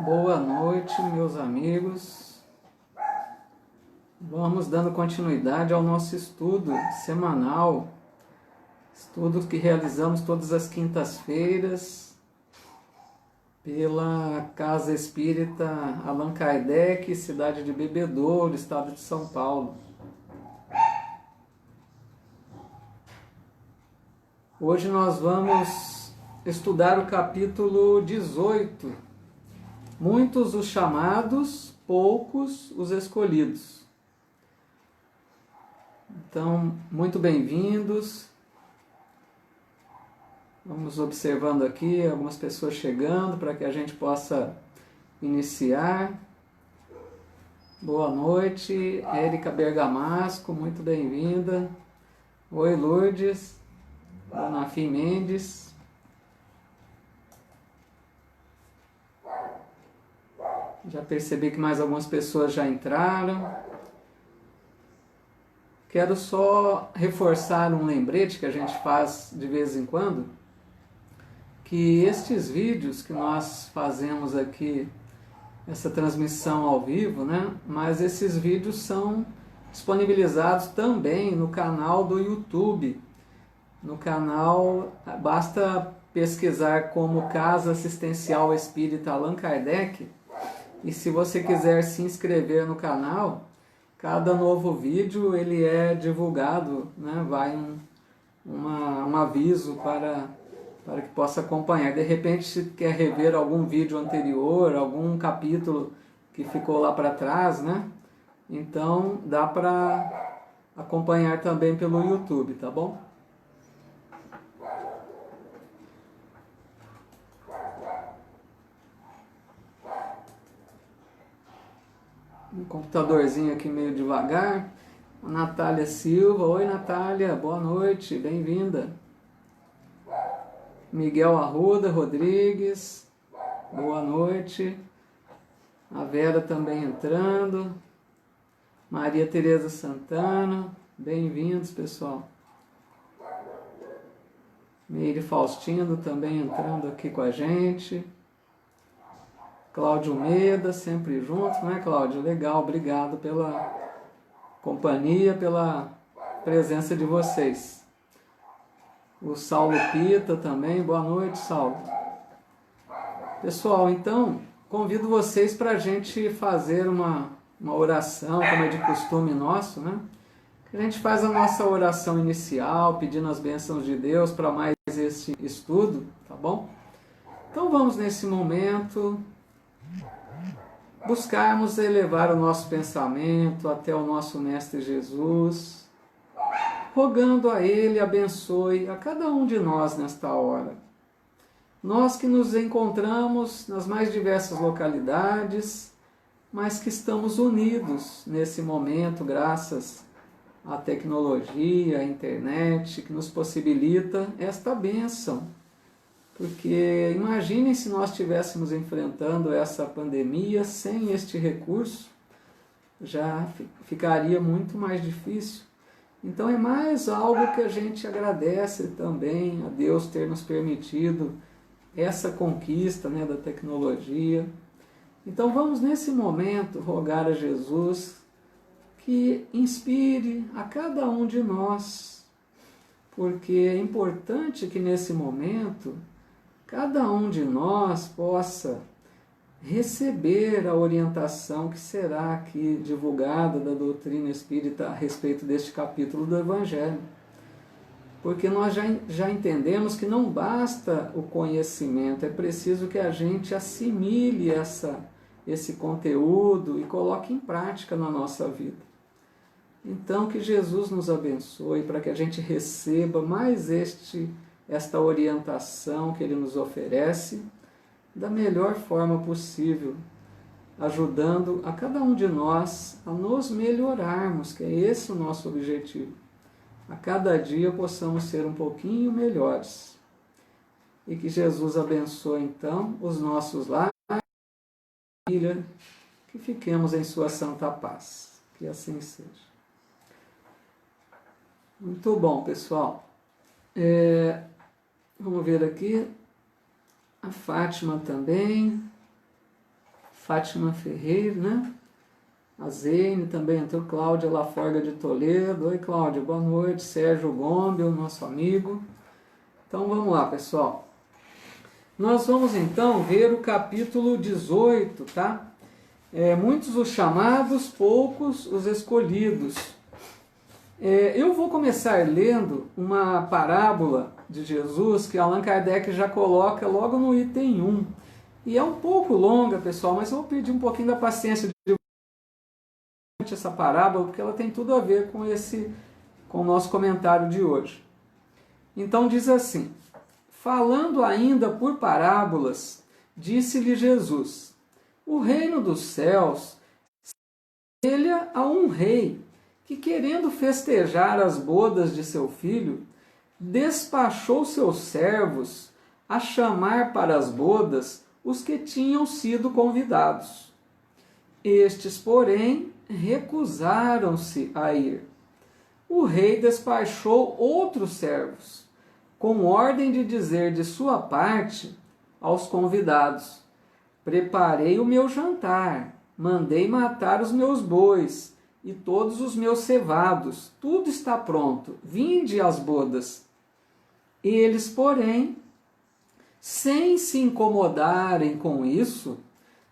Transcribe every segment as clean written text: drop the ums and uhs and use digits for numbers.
Boa noite, meus amigos. Vamos dando continuidade ao nosso estudo semanal, estudo que realizamos todas as quintas-feiras pela Casa Espírita Allan Kardec, cidade de Bebedouro, estado de São Paulo. Hoje nós vamos estudar o capítulo 18. Muitos os chamados, poucos os escolhidos. Então, muito bem-vindos. Vamos observando aqui algumas pessoas chegando para que a gente possa iniciar. Boa noite, Érica Bergamasco, muito bem-vinda. Oi, Lourdes, Dona Fim Mendes. Já percebi que mais algumas pessoas já entraram. Quero só reforçar um lembrete que a gente faz de vez em quando, que estes vídeos que nós fazemos aqui, essa transmissão ao vivo, né? Mas esses vídeos são disponibilizados também no canal do YouTube. No canal, basta pesquisar como Casa Assistencial Espírita Allan Kardec. E se você quiser se inscrever no canal, cada novo vídeo ele é divulgado, né? Vai um aviso para que possa acompanhar. De repente, se quer rever algum vídeo anterior, algum capítulo que ficou lá para trás, né? Então dá para acompanhar também pelo YouTube, tá bom? Um computadorzinho aqui meio devagar. Natália Silva, oi Natália, boa noite, bem-vinda. Miguel Arruda Rodrigues, boa noite. A Vera também entrando. Maria Tereza Santana, bem-vindos, pessoal. Meire Faustino também entrando aqui com a gente. Cláudio Meda, sempre junto, né, Cláudio? Legal, obrigado pela companhia, pela presença de vocês. O Saulo Pita também, boa noite, Saulo. Pessoal, então, convido vocês para a gente fazer uma oração, como é de costume nosso, né? A gente faz a nossa oração inicial, pedindo as bênçãos de Deus para mais este estudo, tá bom? Então vamos nesse momento buscarmos elevar o nosso pensamento até o nosso Mestre Jesus, rogando a Ele abençoe a cada um de nós nesta hora. Nós que nos encontramos nas mais diversas localidades, mas que estamos unidos nesse momento, graças à tecnologia, à internet, que nos possibilita esta bênção. Porque imaginem se nós estivéssemos enfrentando essa pandemia sem este recurso, já ficaria muito mais difícil. Então é mais algo que a gente agradece também a Deus ter nos permitido essa conquista, né, da tecnologia. Então vamos nesse momento rogar a Jesus que inspire a cada um de nós, porque é importante que nesse momento cada um de nós possa receber a orientação que será aqui divulgada da doutrina espírita a respeito deste capítulo do Evangelho. Porque nós já entendemos que não basta o conhecimento, é preciso que a gente assimile esse conteúdo e coloque em prática na nossa vida. Então que Jesus nos abençoe para que a gente receba mais esta orientação que Ele nos oferece da melhor forma possível, ajudando a cada um de nós a nos melhorarmos, que é esse o nosso objetivo. A cada dia possamos ser um pouquinho melhores. E que Jesus abençoe então os nossos lares, família, que fiquemos em sua santa paz. Que assim seja. Muito bom, pessoal. Vamos ver aqui. A Fátima também. Fátima Ferreira, né? A Zene também entrou, Cláudia Laforga de Toledo. Oi, Cláudia, boa noite. Sérgio Gombe, o nosso amigo. Então vamos lá, pessoal. Nós vamos então ver o capítulo 18, tá? Muitos os chamados, poucos os escolhidos. Eu vou começar lendo uma parábola de Jesus que Allan Kardec já coloca logo no item 1. E é um pouco longa, pessoal, mas eu vou pedir um pouquinho da paciência de essa parábola, porque ela tem tudo a ver com o nosso comentário de hoje. Então diz assim: falando ainda por parábolas, disse-lhe Jesus: o reino dos céus semelha a um rei que, querendo festejar as bodas de seu filho, despachou seus servos a chamar para as bodas os que tinham sido convidados. Estes, porém, recusaram-se a ir. O rei despachou outros servos, com ordem de dizer de sua parte aos convidados: preparei o meu jantar, mandei matar os meus bois e todos os meus cevados, tudo está pronto, vinde às bodas. Eles, porém, sem se incomodarem com isso,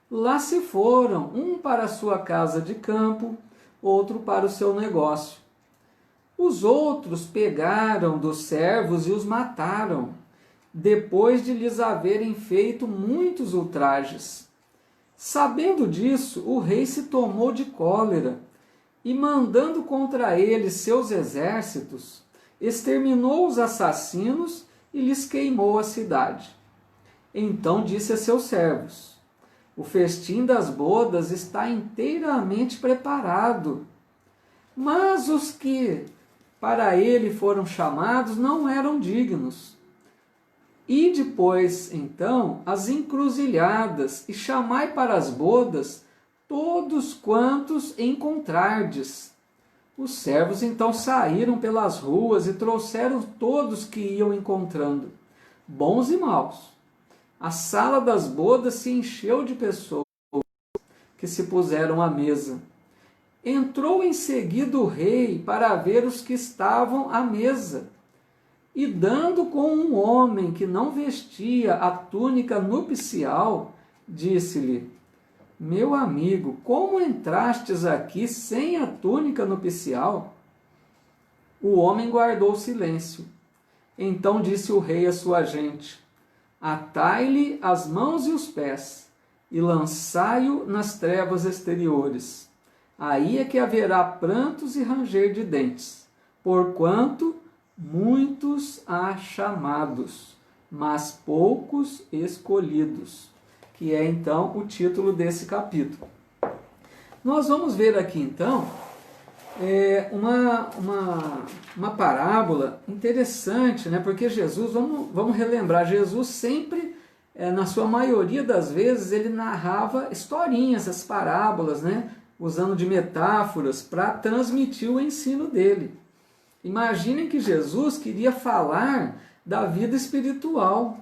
lá se foram, um para a sua casa de campo, outro para o seu negócio. Os outros pegaram dos servos e os mataram, depois de lhes haverem feito muitos ultrajes. Sabendo disso, o rei se tomou de cólera e, mandando contra eles seus exércitos, exterminou os assassinos e lhes queimou a cidade. Então disse a seus servos: o festim das bodas está inteiramente preparado, mas os que para ele foram chamados não eram dignos. E depois, então, as encruzilhadas, e chamai para as bodas todos quantos encontrardes. Os servos então saíram pelas ruas e trouxeram todos que iam encontrando, bons e maus. A sala das bodas se encheu de pessoas que se puseram à mesa. Entrou em seguida o rei para ver os que estavam à mesa, e dando com um homem que não vestia a túnica nupcial, disse-lhe: meu amigo, como entrastes aqui sem a túnica nupcial? O homem guardou silêncio. Então disse o rei à sua gente: atai-lhe as mãos e os pés, e lançai-o nas trevas exteriores. Aí é que haverá prantos e ranger de dentes, porquanto muitos há chamados, mas poucos escolhidos. Que é então o título desse capítulo. Nós vamos ver aqui então uma parábola interessante, né? Porque Jesus, vamos relembrar, Jesus sempre, na sua maioria das vezes, ele narrava historinhas, as parábolas, né? Usando de metáforas para transmitir o ensino dele. Imaginem que Jesus queria falar da vida espiritual.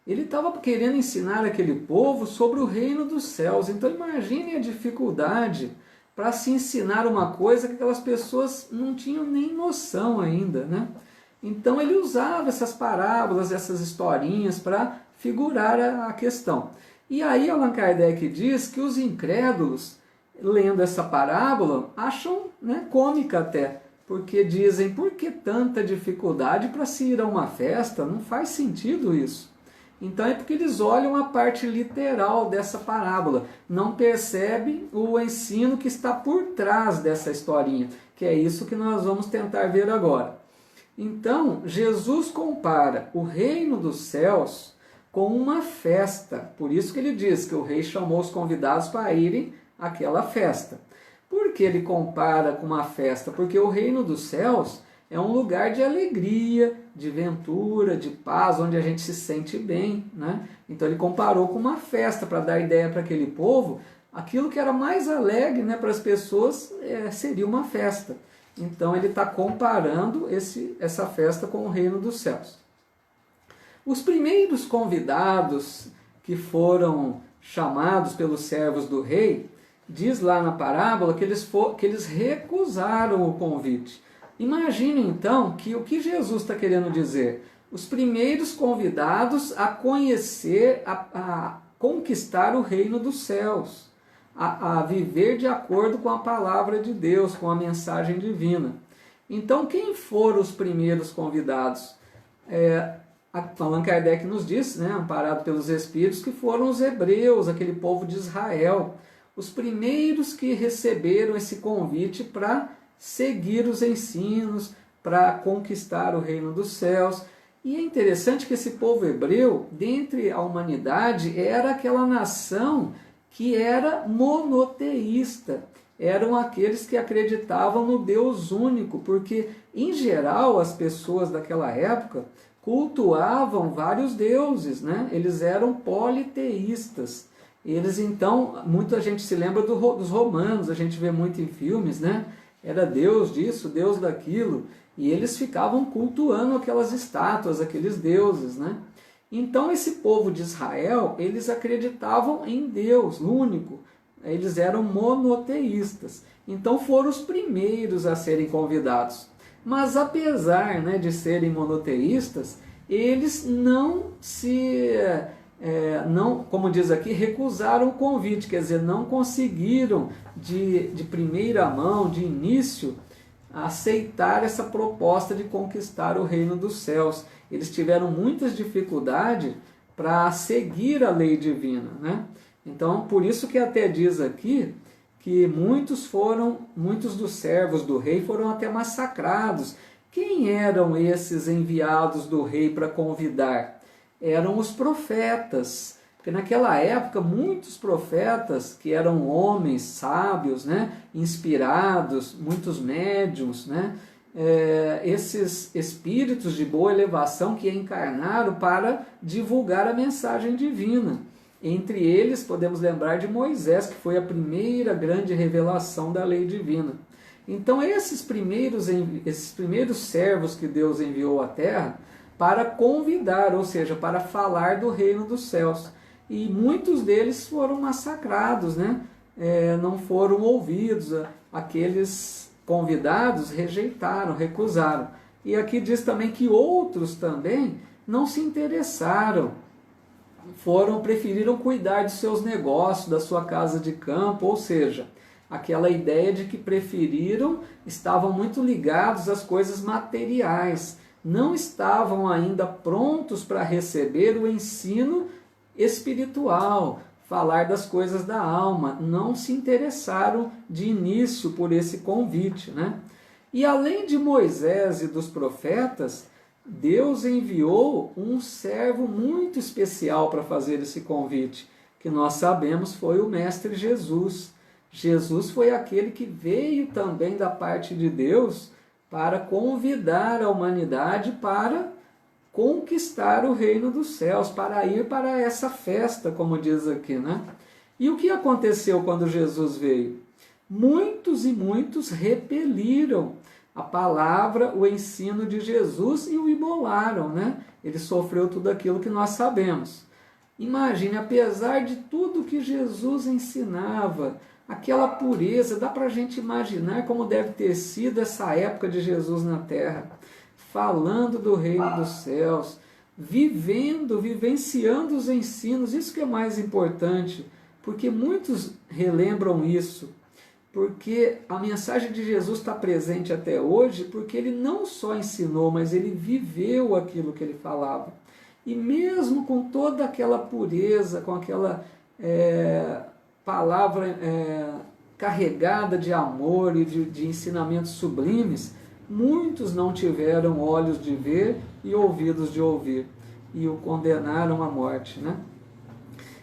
Ele estava querendo ensinar aquele povo sobre o reino dos céus. Então imagine a dificuldade para se ensinar uma coisa que aquelas pessoas não tinham nem noção ainda, né? Então ele usava essas parábolas, essas historinhas para figurar a questão. E aí Allan Kardec diz que os incrédulos, lendo essa parábola, acham, né, cômica até, porque dizem: por que tanta dificuldade para se ir a uma festa? Não faz sentido isso. Então é porque eles olham a parte literal dessa parábola, não percebem o ensino que está por trás dessa historinha, que é isso que nós vamos tentar ver agora. Então, Jesus compara o reino dos céus com uma festa, por isso que ele diz que o rei chamou os convidados para irem àquela festa. Por que ele compara com uma festa? Porque o reino dos céus é um lugar de alegria, de ventura, de paz, onde a gente se sente bem, né? Então ele comparou com uma festa, para dar ideia para aquele povo, aquilo que era mais alegre, né, para as pessoas seria uma festa. Então ele está comparando essa festa com o reino dos céus. Os primeiros convidados que foram chamados pelos servos do rei, diz lá na parábola que eles recusaram o convite. Imagine então que o que Jesus está querendo dizer? Os primeiros convidados a conhecer, a conquistar o reino dos céus, a viver de acordo com a palavra de Deus, com a mensagem divina. Então, quem foram os primeiros convidados? Allan Kardec nos diz, amparado pelos Espíritos, que foram os hebreus, aquele povo de Israel, os primeiros que receberam esse convite para seguir os ensinos, para conquistar o reino dos céus. E é interessante que esse povo hebreu, dentre a humanidade, era aquela nação que era monoteísta. Eram aqueles que acreditavam no Deus único, porque, em geral, as pessoas daquela época cultuavam vários deuses, Eles eram politeístas. Eles, então, muita gente se lembra dos romanos, a gente vê muito em filmes, Era Deus disso, Deus daquilo, e eles ficavam cultuando aquelas estátuas, aqueles deuses, Então, esse povo de Israel, eles acreditavam em Deus único, eles eram monoteístas. Então, foram os primeiros a serem convidados. Mas, apesar de serem monoteístas, eles não como diz aqui, recusaram o convite, quer dizer, não conseguiram de primeira mão, de início, aceitar essa proposta de conquistar o reino dos céus. Eles tiveram muitas dificuldades para seguir a lei divina, Então, por isso que até diz aqui que muitos dos servos do rei foram até massacrados. Quem eram esses enviados do rei para convidar? Eram os profetas, porque naquela época muitos profetas, que eram homens sábios, inspirados, muitos médiuns, esses espíritos de boa elevação que encarnaram para divulgar a mensagem divina. Entre eles, podemos lembrar de Moisés, que foi a primeira grande revelação da lei divina. Então, esses primeiros servos que Deus enviou à terra para convidar, ou seja, para falar do reino dos céus. E muitos deles foram massacrados, não foram ouvidos. Aqueles convidados rejeitaram, recusaram. E aqui diz também que outros também não se interessaram, preferiram cuidar de seus negócios, da sua casa de campo, ou seja, aquela ideia de que estavam muito ligados às coisas materiais, não estavam ainda prontos para receber o ensino espiritual, falar das coisas da alma, não se interessaram de início por esse convite, E além de Moisés e dos profetas, Deus enviou um servo muito especial para fazer esse convite, que nós sabemos foi o Mestre Jesus. Jesus foi aquele que veio também da parte de Deus para convidar a humanidade para conquistar o reino dos céus, para ir para essa festa, como diz aqui, E o que aconteceu quando Jesus veio? Muitos e muitos repeliram a palavra, o ensino de Jesus e o imolaram, Ele sofreu tudo aquilo que nós sabemos. Imagine, apesar de tudo que Jesus ensinava, aquela pureza, dá para a gente imaginar como deve ter sido essa época de Jesus na terra, falando do reino dos céus, vivenciando os ensinos, isso que é mais importante, porque muitos relembram isso, porque a mensagem de Jesus está presente até hoje, porque ele não só ensinou, mas ele viveu aquilo que ele falava. E mesmo com toda aquela pureza, com aquela palavra carregada de amor e de ensinamentos sublimes, muitos não tiveram olhos de ver e ouvidos de ouvir, e o condenaram à morte,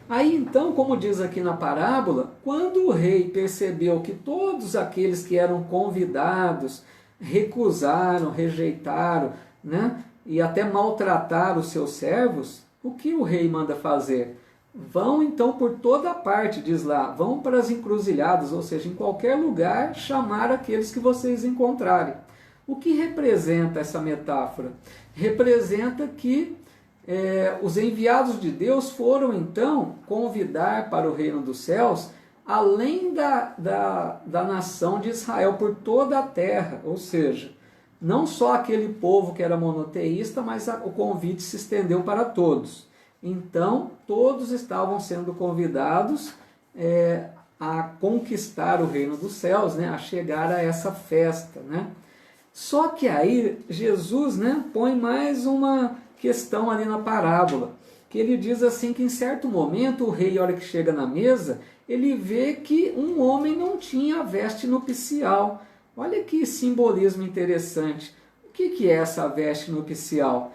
Aí então, como diz aqui na parábola, quando o rei percebeu que todos aqueles que eram convidados recusaram, rejeitaram, e até maltrataram os seus servos, o que o rei manda fazer? Vão então por toda parte, diz lá, vão para as encruzilhadas, ou seja, em qualquer lugar, chamar aqueles que vocês encontrarem. O que representa essa metáfora? Representa que os enviados de Deus foram então convidar para o reino dos céus, além da nação de Israel, por toda a terra, ou seja, não só aquele povo que era monoteísta, mas o convite se estendeu para todos. Então, todos estavam sendo convidados a conquistar o reino dos céus, né, a chegar a essa festa, né? Só que aí Jesus, né, põe mais uma questão ali na parábola, que ele diz assim que em certo momento o rei, a hora que chega na mesa, ele vê que um homem não tinha a veste nupcial. Olha que simbolismo interessante. O que é essa veste nupcial?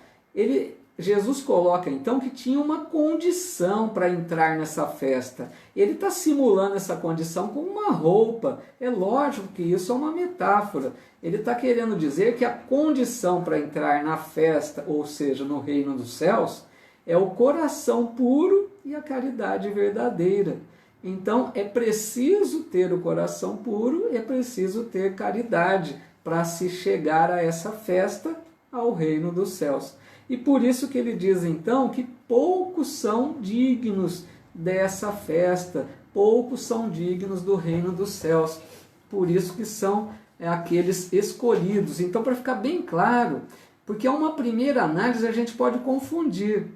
Jesus coloca então que tinha uma condição para entrar nessa festa. Ele está simulando essa condição com uma roupa. É lógico que isso é uma metáfora. Ele está querendo dizer que a condição para entrar na festa, ou seja, no reino dos céus, é o coração puro e a caridade verdadeira. Então é preciso ter o coração puro, é preciso ter caridade para se chegar a essa festa, ao reino dos céus. E por isso que ele diz então que poucos são dignos dessa festa, poucos são dignos do reino dos céus. Por isso que são aqueles escolhidos. Então, para ficar bem claro, porque a uma primeira análise a gente pode confundir,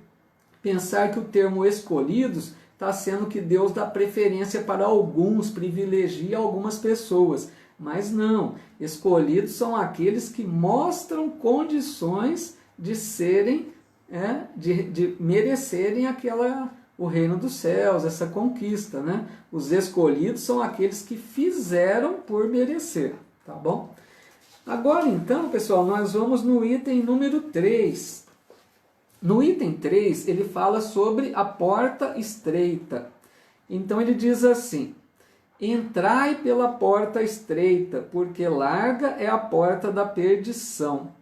pensar que o termo escolhidos está sendo que Deus dá preferência para alguns, privilegia algumas pessoas. Mas não, escolhidos são aqueles que mostram condições de serem, de merecerem o reino dos céus, essa conquista, né? Os escolhidos são aqueles que fizeram por merecer, tá bom? Agora então, pessoal, nós vamos no item número 3. No item 3, ele fala sobre a porta estreita. Então ele diz assim: entrai pela porta estreita, porque larga é a porta da perdição,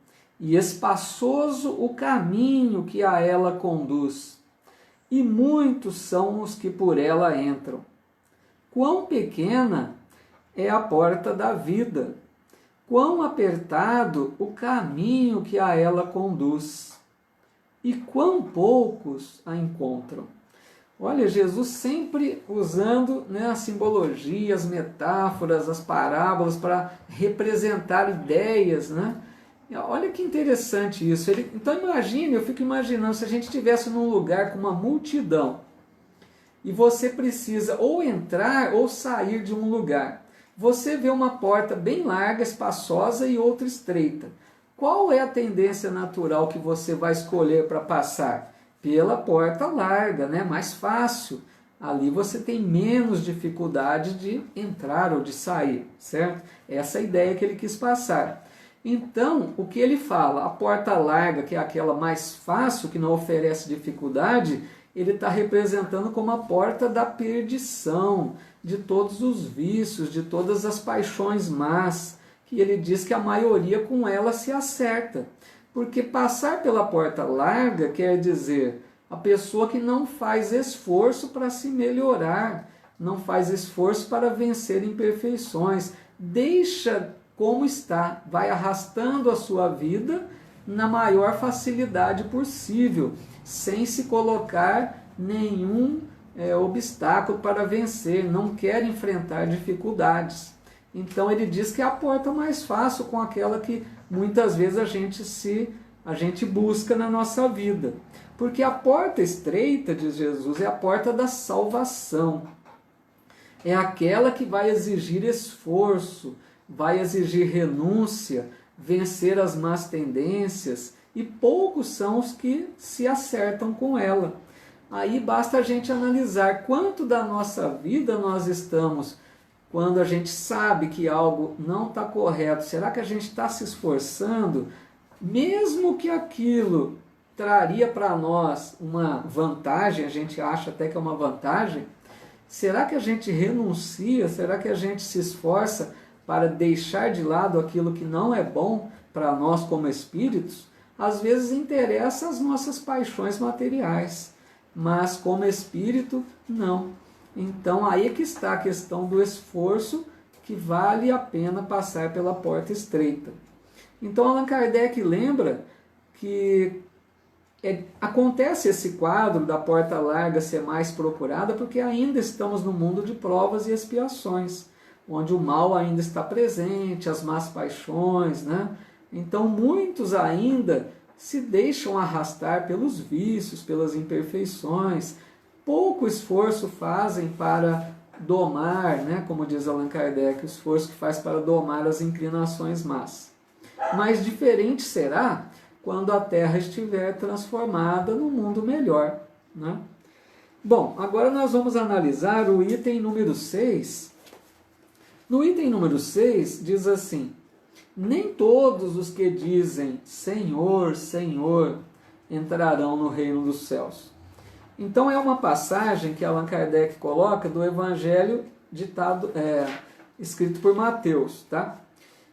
e espaçoso o caminho que a ela conduz, e muitos são os que por ela entram. Quão pequena é a porta da vida, quão apertado o caminho que a ela conduz, e quão poucos a encontram. Olha, Jesus sempre usando, né, a simbologia, as metáforas, as parábolas para representar ideias, né? Olha que interessante isso. Então imagine, eu fico imaginando, se a gente estivesse num lugar com uma multidão e você precisa ou entrar ou sair de um lugar. Você vê uma porta bem larga, espaçosa e outra estreita. Qual é a tendência natural que você vai escolher para passar? Pela porta larga, né? Mais fácil. Ali você tem menos dificuldade de entrar ou de sair, certo? Essa é a ideia que ele quis passar. Então, o que ele fala? A porta larga, que é aquela mais fácil, que não oferece dificuldade, ele está representando como a porta da perdição, de todos os vícios, de todas as paixões más, que ele diz que a maioria com ela se acerta. Porque passar pela porta larga quer dizer a pessoa que não faz esforço para se melhorar, não faz esforço para vencer imperfeições, deixa como está, vai arrastando a sua vida na maior facilidade possível, sem se colocar nenhum obstáculo para vencer, não quer enfrentar dificuldades. Então ele diz que é a porta mais fácil, com aquela que muitas vezes a gente busca na nossa vida. Porque a porta estreita, diz Jesus, é a porta da salvação. É aquela que vai exigir esforço, vai exigir renúncia, vencer as más tendências, e poucos são os que se acertam com ela. Aí basta a gente analisar quanto da nossa vida nós estamos, quando a gente sabe que algo não está correto, será que a gente está se esforçando, mesmo que aquilo traria para nós uma vantagem, a gente acha até que é uma vantagem, será que a gente renuncia, será que a gente se esforça para deixar de lado aquilo que não é bom para nós como espíritos? Às vezes interessa as nossas paixões materiais, mas como espírito, não. Então aí é que está a questão do esforço, que vale a pena passar pela porta estreita. Então Allan Kardec lembra que Acontece esse quadro da porta larga ser mais procurada porque ainda estamos no mundo de provas e expiações, onde o mal ainda está presente, as más paixões, né? Então muitos ainda se deixam arrastar pelos vícios, pelas imperfeições, pouco esforço fazem para domar, né? Como diz Allan Kardec, o esforço que faz para domar as inclinações más. Mas diferente será quando a Terra estiver transformada num mundo melhor, né? Bom, agora nós vamos analisar o item número 6. No item número 6 diz assim: nem todos os que dizem Senhor, Senhor entrarão no reino dos céus. Então é uma passagem que Allan Kardec coloca do Evangelho escrito por Mateus, tá?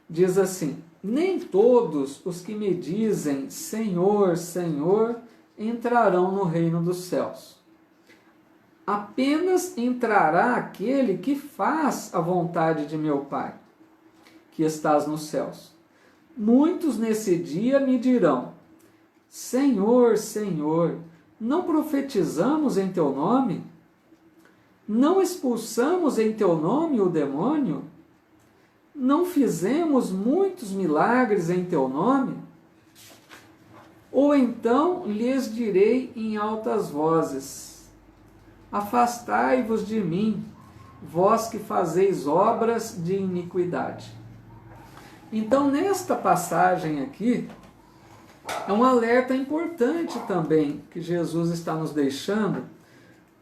Diz assim: nem todos os que me dizem Senhor, Senhor entrarão no reino dos céus. Apenas entrará aquele que faz a vontade de meu Pai, que estás nos céus. Muitos nesse dia me dirão: Senhor, Senhor, não profetizamos em teu nome? Não expulsamos em teu nome o demônio? Não fizemos muitos milagres em teu nome? Ou então lhes direi em altas vozes: afastai-vos de mim, vós que fazeis obras de iniquidade. Então, nesta passagem aqui, é um alerta importante também que Jesus está nos deixando,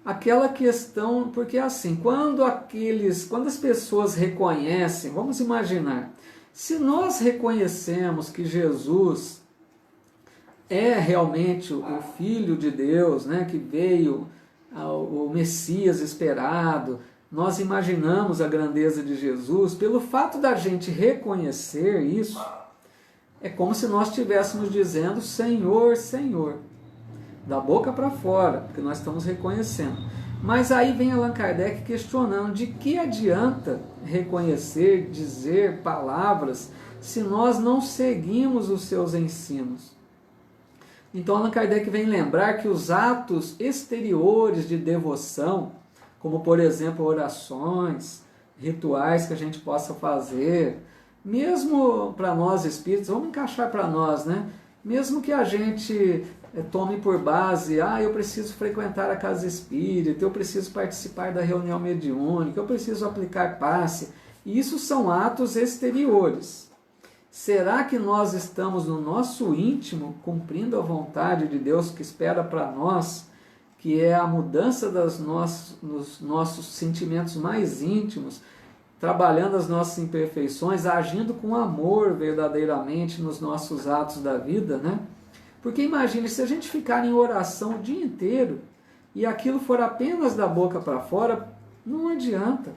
aquela questão, porque assim, quando as pessoas reconhecem, vamos imaginar, se nós reconhecemos que Jesus é realmente o Filho de Deus, né, que veio, o Messias esperado, nós imaginamos a grandeza de Jesus, pelo fato da gente reconhecer isso, é como se nós estivéssemos dizendo Senhor, Senhor, da boca para fora, porque nós estamos reconhecendo. Mas aí vem Allan Kardec questionando: de que adianta reconhecer, dizer palavras, se nós não seguimos os seus ensinos? Então Allan Kardec vem lembrar que os atos exteriores de devoção, como por exemplo orações, rituais que a gente possa fazer, mesmo para nós espíritos, vamos encaixar para nós, né? Mesmo que a gente tome por base, eu preciso frequentar a casa espírita, eu preciso participar da reunião mediúnica, eu preciso aplicar passe, isso são atos exteriores. Será que nós estamos no nosso íntimo cumprindo a vontade de Deus que espera para nós, que é a mudança dos nossos sentimentos mais íntimos, trabalhando as nossas imperfeições, agindo com amor verdadeiramente nos nossos atos da vida, né? Porque imagine, se a gente ficar em oração o dia inteiro e aquilo for apenas da boca para fora, não adianta.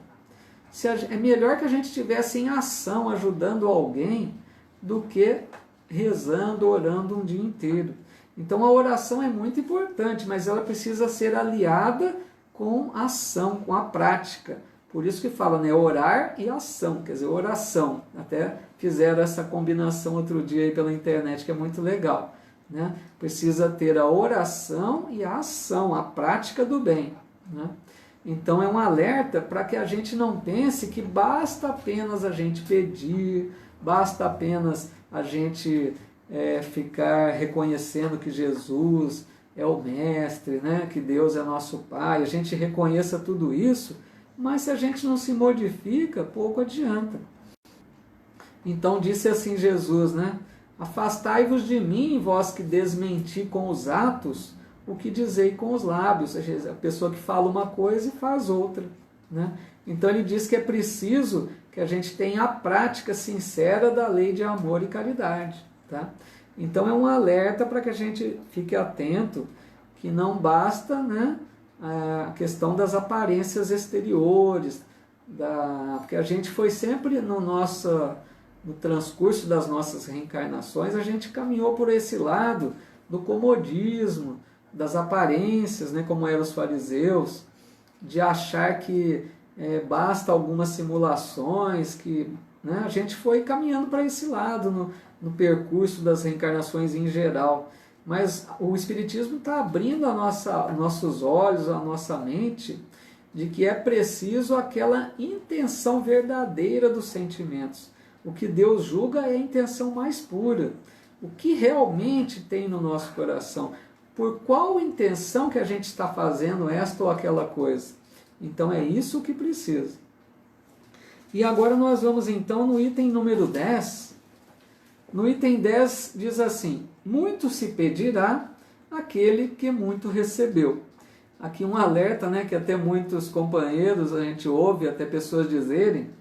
É melhor que a gente estivesse em ação, ajudando alguém, do que rezando, orando um dia inteiro. Então a oração é muito importante, mas ela precisa ser aliada com a ação, com a prática. Por isso que fala, né, orar e ação, quer dizer, oração. Até fizeram essa combinação outro dia aí pela internet, que é muito legal, né? Precisa ter a oração e a ação, a prática do bem, né? Então é um alerta para que a gente não pense que basta apenas a gente pedir, basta apenas a gente ficar reconhecendo que Jesus é o Mestre, né? Que Deus é nosso Pai, a gente reconheça tudo isso, mas se a gente não se modifica, pouco adianta. Então disse assim Jesus, né? Afastai-vos de mim, vós que desmenti com os atos o que dizei com os lábios. Ou seja, a pessoa que fala uma coisa e faz outra, né? Então ele diz que é preciso que a gente tenha a prática sincera da lei de amor e caridade, tá? Então é um alerta para que a gente fique atento, que não basta, né, a questão das aparências exteriores, porque a gente foi sempre no transcurso das nossas reencarnações, a gente caminhou por esse lado do comodismo, das aparências, né, como eram os fariseus, de achar que basta algumas simulações, que, né, a gente foi caminhando para esse lado no percurso das reencarnações em geral. mas o Espiritismo está abrindo nossos olhos, a nossa mente, de que é preciso aquela intenção verdadeira dos sentimentos. O que Deus julga é a intenção mais pura. O que realmente tem no nosso coração. Por qual intenção que a gente está fazendo esta ou aquela coisa. Então é isso que precisa. E agora nós vamos então no item número 10. No item 10 diz assim: muito se pedirá aquele que muito recebeu. Aqui um alerta, né, que até muitos companheiros a gente ouve, até pessoas dizerem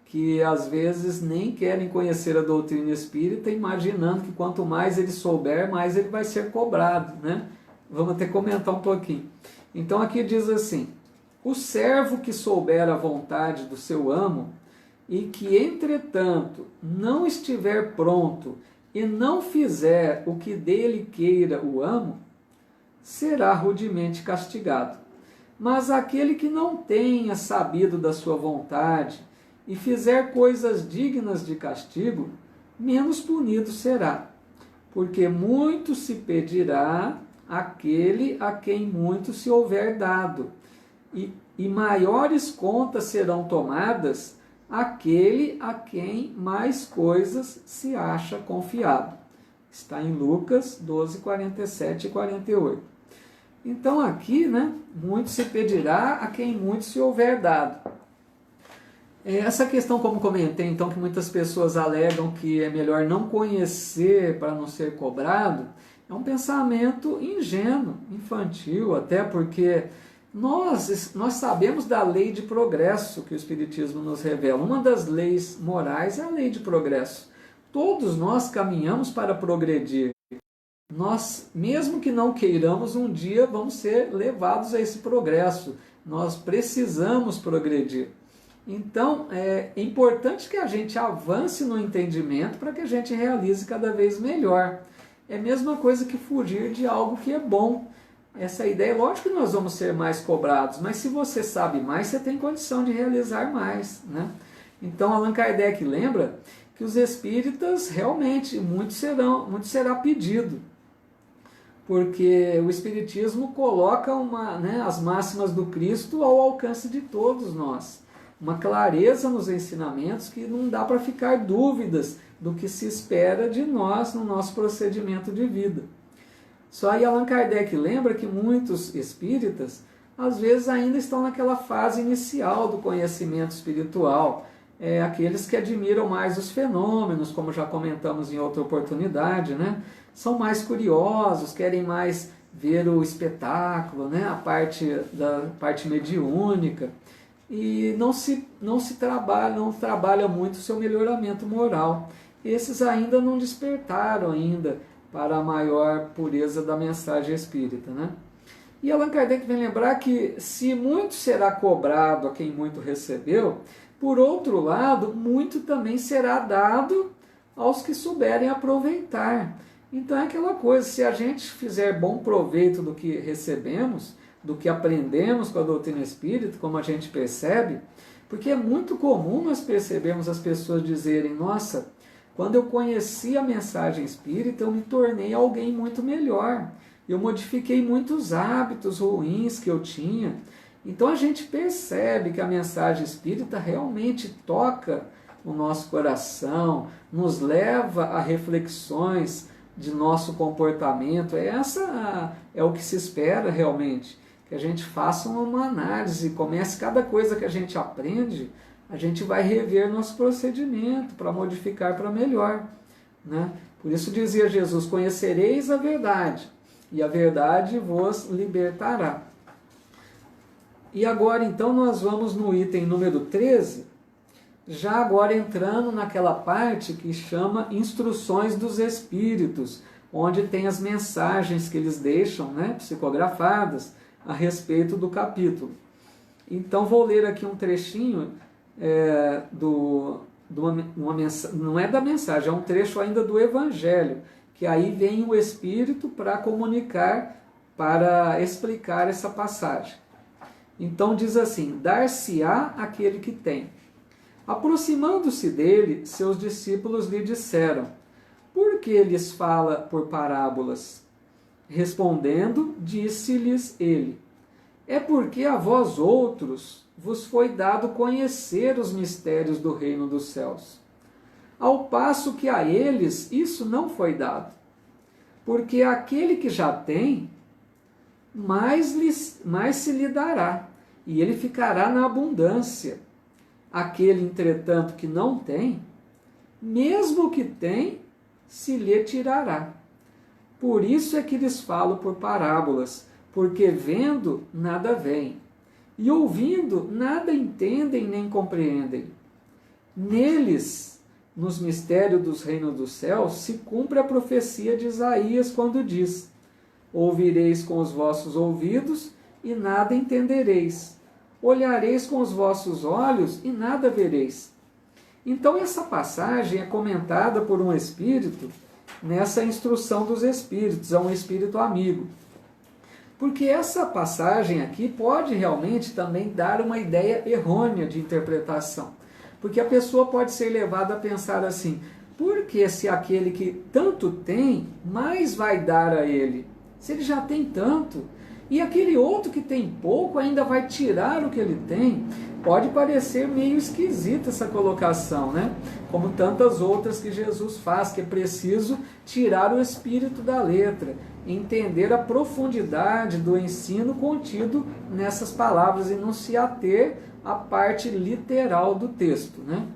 que às vezes nem querem conhecer a doutrina espírita, imaginando que quanto mais ele souber, mais ele vai ser cobrado, né? Vamos até comentar um pouquinho. Então aqui diz assim: o servo que souber a vontade do seu amo e que, entretanto, não estiver pronto e não fizer o que dele queira o amo, será rudemente castigado. Mas aquele que não tenha sabido da sua vontade e fizer coisas dignas de castigo, menos punido será. Porque muito se pedirá àquele a quem muito se houver dado, e maiores contas serão tomadas àquele a quem mais coisas se acha confiado. Está em Lucas 12, 47 e 48. Então aqui, né, muito se pedirá a quem muito se houver dado. Essa questão, como comentei, então, que muitas pessoas alegam que é melhor não conhecer para não ser cobrado, é um pensamento ingênuo, infantil, até porque nós sabemos da lei de progresso que o Espiritismo nos revela. Uma das leis morais é a lei de progresso. Todos nós caminhamos para progredir. Nós, mesmo que não queiramos, um dia vamos ser levados a esse progresso. Nós precisamos progredir. Então, é importante que a gente avance no entendimento para que a gente realize cada vez melhor. É a mesma coisa que fugir de algo que é bom. Essa ideia, lógico que nós vamos ser mais cobrados, mas se você sabe mais, você tem condição de realizar mais, né? Então, Allan Kardec lembra que os espíritas realmente, muito será pedido, porque o Espiritismo coloca as máximas do Cristo ao alcance de todos nós. Uma clareza nos ensinamentos que não dá para ficar dúvidas do que se espera de nós no nosso procedimento de vida. Só aí Allan Kardec lembra que muitos espíritas, às vezes, ainda estão naquela fase inicial do conhecimento espiritual. Aqueles que admiram mais os fenômenos, como já comentamos em outra oportunidade, né? São mais curiosos, querem mais ver o espetáculo, né? A parte mediúnica. E não trabalha muito o seu melhoramento moral. Esses ainda não despertaram ainda para a maior pureza da mensagem espírita, né? E Allan Kardec vem lembrar que se muito será cobrado a quem muito recebeu, por outro lado, muito também será dado aos que souberem aproveitar. Então é aquela coisa, se a gente fizer bom proveito do que recebemos, do que aprendemos com a doutrina espírita, como a gente percebe, porque é muito comum nós percebermos as pessoas dizerem: nossa, quando eu conheci a mensagem espírita, eu me tornei alguém muito melhor, eu modifiquei muitos hábitos ruins que eu tinha. Então a gente percebe que a mensagem espírita realmente toca o nosso coração, nos leva a reflexões de nosso comportamento. Essa é o que se espera realmente, que a gente faça uma análise, comece cada coisa que a gente aprende, a gente vai rever nosso procedimento para modificar para melhor, né? Por isso dizia Jesus: conhecereis a verdade, e a verdade vos libertará. E agora então nós vamos no item número 13, já agora entrando naquela parte que chama Instruções dos Espíritos, onde tem as mensagens que eles deixam, né, psicografadas, a respeito do capítulo. Então vou ler aqui um trechinho não é da mensagem, é um trecho ainda do Evangelho, que aí vem o Espírito para comunicar, para explicar essa passagem. Então diz assim: dar-se-á aquele que tem. Aproximando-se dele, seus discípulos lhe disseram: por que lhes fala por parábolas? Respondendo, disse-lhes ele: é porque a vós outros vos foi dado conhecer os mistérios do reino dos céus, ao passo que a eles isso não foi dado. Porque aquele que já tem, mais se lhe dará, e ele ficará na abundância. Aquele, entretanto, que não tem, mesmo o que tem, se lhe tirará. Por isso é que lhes falo por parábolas, porque vendo, nada veem, e ouvindo, nada entendem nem compreendem. Neles, nos mistérios dos reinos dos céus, se cumpre a profecia de Isaías, quando diz: ouvireis com os vossos ouvidos, e nada entendereis. Olhareis com os vossos olhos, e nada vereis. Então essa passagem é comentada por um espírito nessa instrução dos espíritos, é um espírito amigo. Porque essa passagem aqui pode realmente também dar uma ideia errônea de interpretação. Porque a pessoa pode ser levada a pensar assim: por que se aquele que tanto tem, mais vai dar a ele? Se ele já tem tanto, e aquele outro que tem pouco ainda vai tirar o que ele tem? Pode parecer meio esquisita essa colocação, né? Como tantas outras que Jesus faz, que é preciso tirar o espírito da letra, entender a profundidade do ensino contido nessas palavras e não se ater à parte literal do texto, né?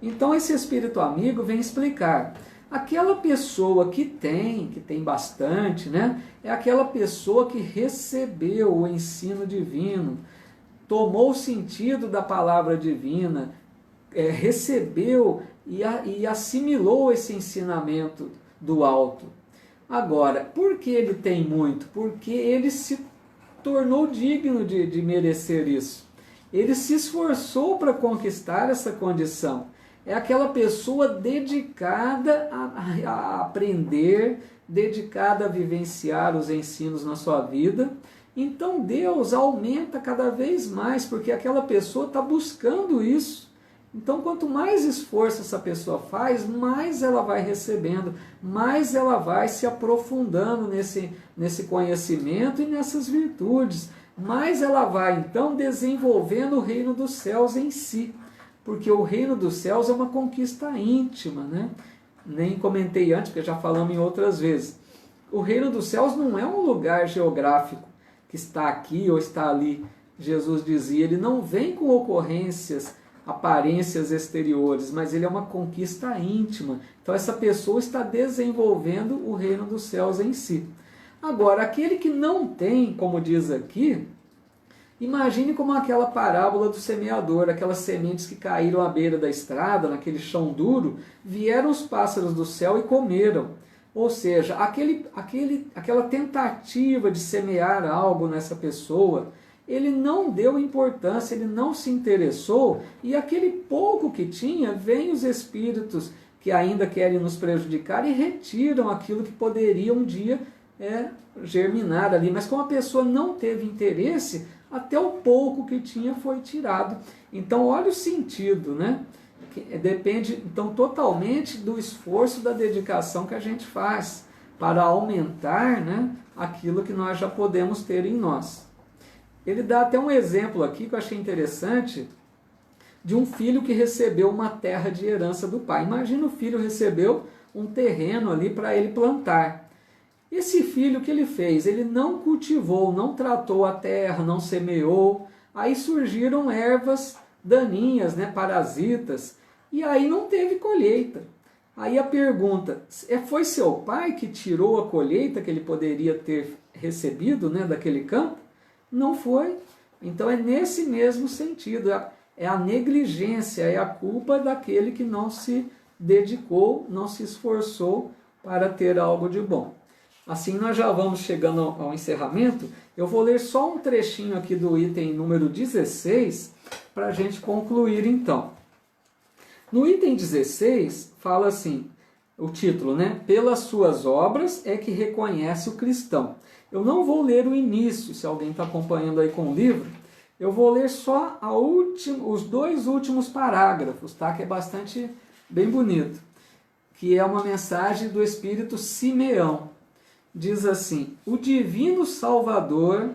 Então esse espírito amigo vem explicar: aquela pessoa que tem bastante, né? É aquela pessoa que recebeu o ensino divino, tomou o sentido da palavra divina, recebeu e assimilou esse ensinamento do alto. Agora, por que ele tem muito? Porque ele se tornou digno de merecer isso. Ele se esforçou para conquistar essa condição. É aquela pessoa dedicada a aprender, dedicada a vivenciar os ensinos na sua vida. Então Deus aumenta cada vez mais, porque aquela pessoa está buscando isso. Então quanto mais esforço essa pessoa faz, mais ela vai recebendo, mais ela vai se aprofundando nesse conhecimento e nessas virtudes, mais ela vai então desenvolvendo o reino dos céus em si. Porque o reino dos céus é uma conquista íntima, né? Nem comentei antes, porque já falamos em outras vezes. O reino dos céus não é um lugar geográfico que está aqui ou está ali. Jesus dizia, ele não vem com ocorrências, aparências exteriores, mas ele é uma conquista íntima. Então essa pessoa está desenvolvendo o reino dos céus em si. Agora, aquele que não tem, como diz aqui, imagine como aquela parábola do semeador, aquelas sementes que caíram à beira da estrada, naquele chão duro, vieram os pássaros do céu e comeram. Ou seja, aquela tentativa de semear algo nessa pessoa, ele não deu importância, ele não se interessou, e aquele pouco que tinha, vem os espíritos que ainda querem nos prejudicar e retiram aquilo que poderia um dia germinar ali. Mas como a pessoa não teve interesse, até o pouco que tinha foi tirado. Então olha o sentido, né? Depende então totalmente do esforço, da dedicação que a gente faz para aumentar, né, aquilo que nós já podemos ter em nós. Ele dá até um exemplo aqui que eu achei interessante, de um filho que recebeu uma terra de herança do pai. Imagina, o filho recebeu um terreno ali para ele plantar. Esse filho, o que ele fez? Ele não cultivou, não tratou a terra, não semeou. Aí surgiram ervas daninhas, né, parasitas, e aí não teve colheita. Aí a pergunta, foi seu pai que tirou a colheita que ele poderia ter recebido, né, daquele campo? Não foi. Então é nesse mesmo sentido, é a negligência, é a culpa daquele que não se dedicou, não se esforçou para ter algo de bom. Assim nós já vamos chegando ao encerramento. Eu vou ler só um trechinho aqui do item número 16, para a gente concluir então. No item 16, fala assim, o título, né? Pelas suas obras é que reconhece o cristão. Eu não vou ler o início, se alguém está acompanhando aí com o livro. Eu vou ler só os dois últimos parágrafos, tá? Que é bastante bem bonito. Que é uma mensagem do espírito Simeão. diz assim: o divino Salvador,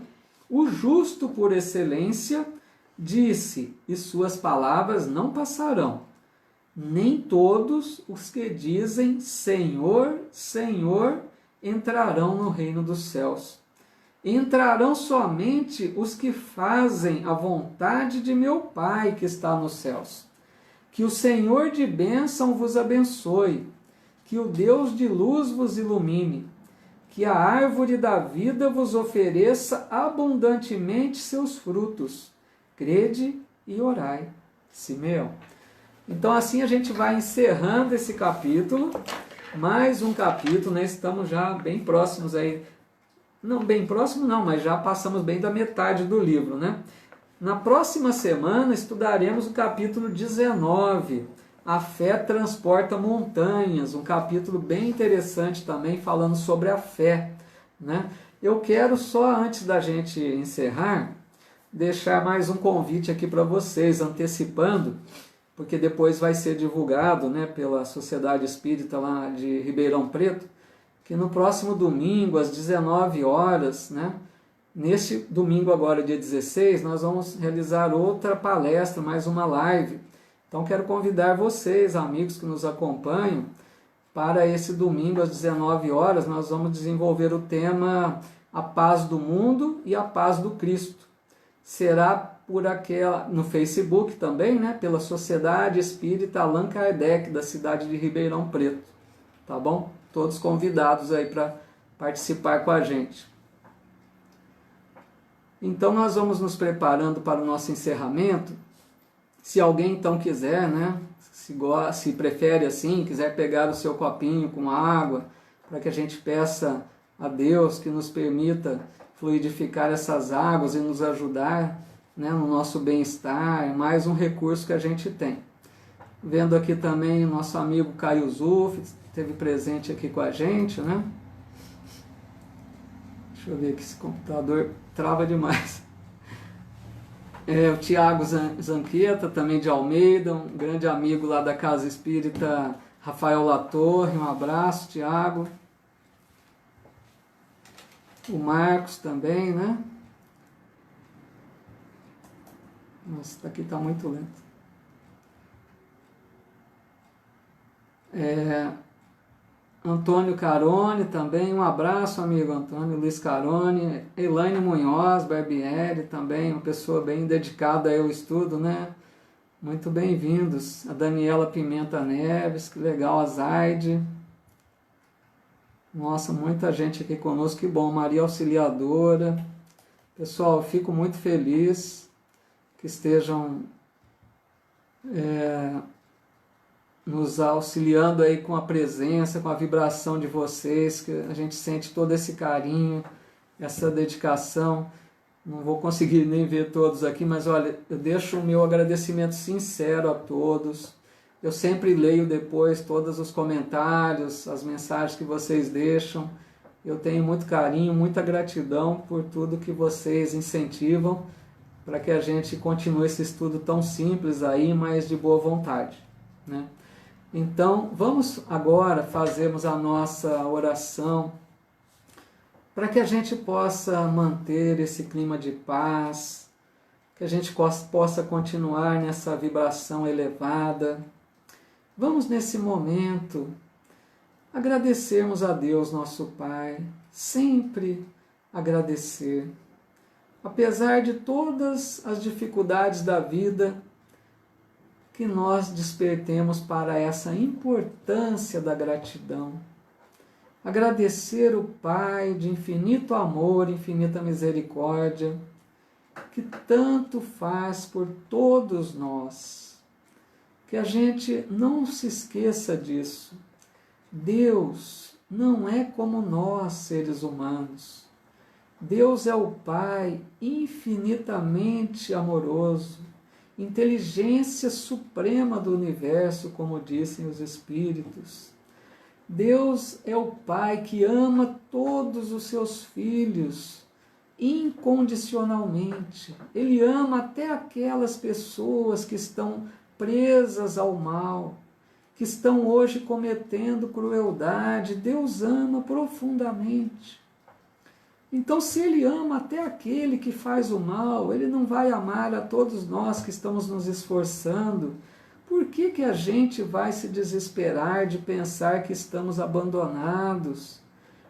o justo por excelência, disse, e suas palavras não passarão. Nem todos os que dizem Senhor, Senhor, entrarão no reino dos céus. Entrarão somente os que fazem a vontade de meu Pai que está nos céus. Que o Senhor de bênção vos abençoe, que o Deus de luz vos ilumine, que a árvore da vida vos ofereça abundantemente seus frutos. Crede e orai. Simeão. Então assim a gente vai encerrando esse capítulo, mais um capítulo, né? Estamos já bem próximos aí, não bem próximo não, mas já passamos bem da metade do livro, né? Na próxima semana estudaremos o capítulo 19, A Fé Transporta Montanhas, um capítulo bem interessante também, falando sobre a fé, né? Eu quero só, antes da gente encerrar, deixar mais um convite aqui para vocês, antecipando, porque depois vai ser divulgado, né, pela Sociedade Espírita lá de Ribeirão Preto, que no próximo domingo, às 19 horas, né, neste domingo agora, dia 16, nós vamos realizar outra palestra, mais uma live. Então quero convidar vocês, amigos que nos acompanham, para esse domingo às 19 horas, nós vamos desenvolver o tema A Paz do Mundo e a Paz do Cristo. Será no Facebook também, né, pela Sociedade Espírita Allan Kardec, da cidade de Ribeirão Preto. Tá bom? Todos convidados aí para participar com a gente. Então nós vamos nos preparando para o nosso encerramento. Se alguém então quiser, né, se prefere assim, quiser pegar o seu copinho com água, para que a gente peça a Deus que nos permita fluidificar essas águas e nos ajudar, né, no nosso bem-estar, é mais um recurso que a gente tem. Vendo aqui também o nosso amigo Caio Zuf, esteve presente aqui com a gente, né? Deixa eu ver aqui, esse computador trava demais. O Tiago Zanqueta, também de Almeida, um grande amigo lá da Casa Espírita Rafael Latorre, um abraço, Tiago. O Marcos também, né? Nossa, aqui está muito lento. Antônio Carone também, um abraço, amigo Antônio Luiz Carone. Elaine Munhoz Barbieri também, uma pessoa bem dedicada ao estudo, né? Muito bem-vindos. A Daniela Pimenta Neves, que legal, a Zaide. Nossa, muita gente aqui conosco, que bom. Maria Auxiliadora. Pessoal, eu fico muito feliz que estejam nos auxiliando aí com a presença, com a vibração de vocês, que a gente sente todo esse carinho, essa dedicação. Não vou conseguir nem ver todos aqui, mas olha, eu deixo o meu agradecimento sincero a todos. Eu sempre leio depois todos os comentários, as mensagens que vocês deixam. Eu tenho muito carinho, muita gratidão por tudo que vocês incentivam para que a gente continue esse estudo tão simples aí, mas de boa vontade, né? Então, vamos agora fazermos a nossa oração para que a gente possa manter esse clima de paz, que a gente possa continuar nessa vibração elevada. Vamos, nesse momento, agradecermos a Deus, nosso Pai, sempre agradecer. Apesar de todas as dificuldades da vida, que nós despertemos para essa importância da gratidão. Agradecer o Pai de infinito amor, infinita misericórdia, que tanto faz por todos nós. Que a gente não se esqueça disso. Deus não é como nós, seres humanos. Deus é o Pai infinitamente amoroso, inteligência suprema do universo, como dizem os Espíritos. Deus é o Pai que ama todos os seus filhos incondicionalmente. Ele ama até aquelas pessoas que estão presas ao mal, que estão hoje cometendo crueldade, Deus ama profundamente. Então, se Ele ama até aquele que faz o mal, Ele não vai amar a todos nós que estamos nos esforçando. Por que a gente vai se desesperar de pensar que estamos abandonados,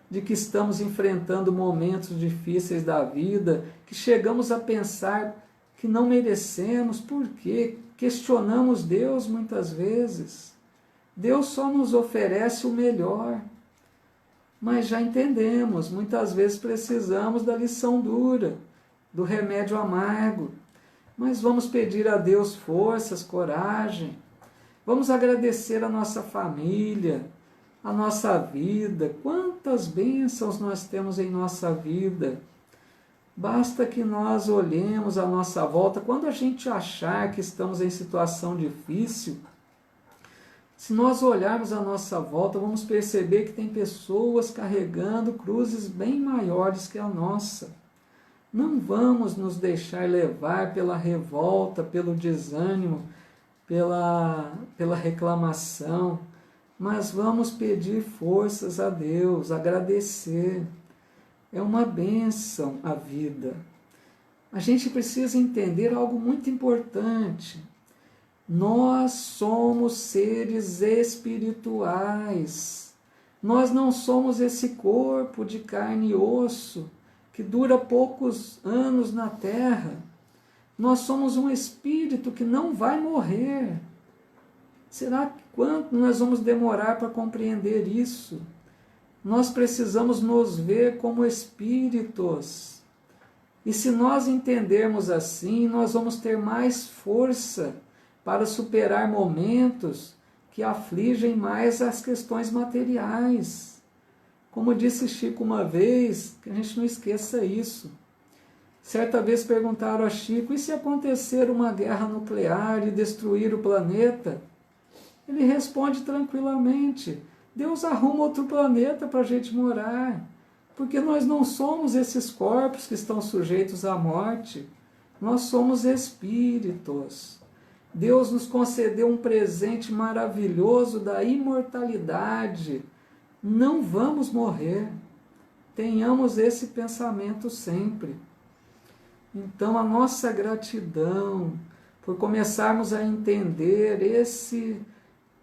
de que estamos enfrentando momentos difíceis da vida, que chegamos a pensar que não merecemos? Por quê? Questionamos Deus muitas vezes. Deus só nos oferece o melhor, mas já entendemos, muitas vezes precisamos da lição dura, do remédio amargo, mas vamos pedir a Deus forças, coragem, vamos agradecer a nossa família, a nossa vida, quantas bênçãos nós temos em nossa vida. Basta que nós olhemos à nossa volta, quando a gente achar que estamos em situação difícil, se nós olharmos à nossa volta, vamos perceber que tem pessoas carregando cruzes bem maiores que a nossa. Não vamos nos deixar levar pela revolta, pelo desânimo, pela reclamação, mas vamos pedir forças a Deus, agradecer. É uma bênção a vida. A gente precisa entender algo muito importante. Nós somos seres espirituais. Nós não somos esse corpo de carne e osso que dura poucos anos na terra. Nós somos um espírito que não vai morrer. Será que quanto nós vamos demorar para compreender isso? Nós precisamos nos ver como espíritos. E se nós entendermos assim, nós vamos ter mais força para superar momentos que afligem mais as questões materiais. Como disse Chico uma vez, que a gente não esqueça isso. Certa vez perguntaram a Chico, e se acontecer uma guerra nuclear e destruir o planeta? Ele responde tranquilamente, Deus arruma outro planeta para a gente morar, porque nós não somos esses corpos que estão sujeitos à morte, nós somos espíritos. Deus nos concedeu um presente maravilhoso da imortalidade. Não vamos morrer. Tenhamos esse pensamento sempre. Então, a nossa gratidão por começarmos a entender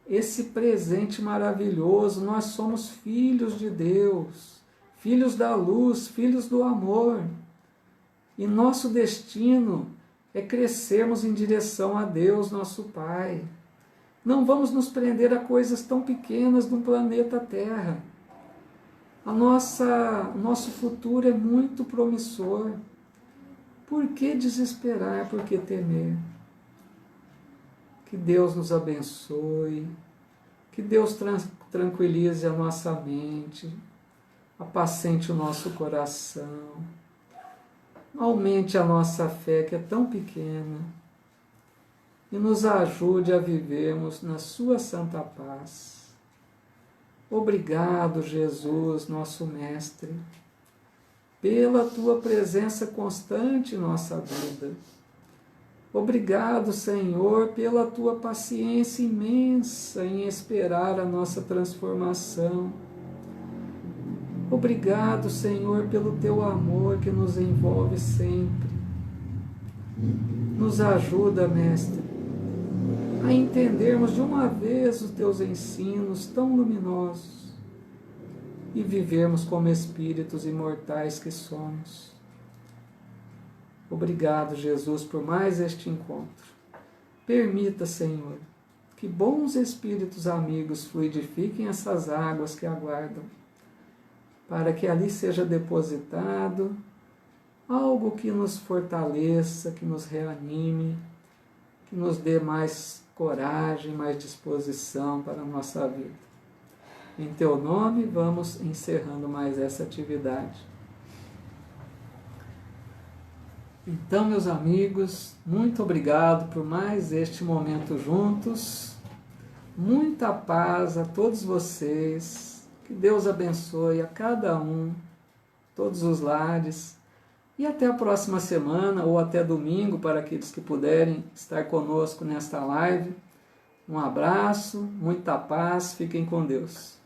esse presente maravilhoso. Nós somos filhos de Deus, filhos da luz, filhos do amor. E nosso destino é crescermos em direção a Deus, nosso Pai. Não vamos nos prender a coisas tão pequenas de um planeta Terra. O nosso futuro é muito promissor. Por que desesperar? Por que temer? Que Deus nos abençoe, que Deus tranquilize a nossa mente, apacente o nosso coração, aumente a nossa fé, que é tão pequena, e nos ajude a vivermos na sua santa paz. Obrigado, Jesus, nosso Mestre, pela tua presença constante em nossa vida. Obrigado, Senhor, pela tua paciência imensa em esperar a nossa transformação. Obrigado, Senhor, pelo teu amor que nos envolve sempre. Nos ajuda, Mestre, a entendermos de uma vez os teus ensinos tão luminosos e vivermos como espíritos imortais que somos. Obrigado, Jesus, por mais este encontro. Permita, Senhor, que bons espíritos amigos fluidifiquem essas águas que aguardam, para que ali seja depositado algo que nos fortaleça, que nos reanime, que nos dê mais coragem, mais disposição para a nossa vida. Em teu nome, vamos encerrando mais essa atividade. Então, meus amigos, muito obrigado por mais este momento juntos. Muita paz a todos vocês. Que Deus abençoe a cada um, todos os lares. E até a próxima semana, ou até domingo, para aqueles que puderem estar conosco nesta live. Um abraço, muita paz, fiquem com Deus.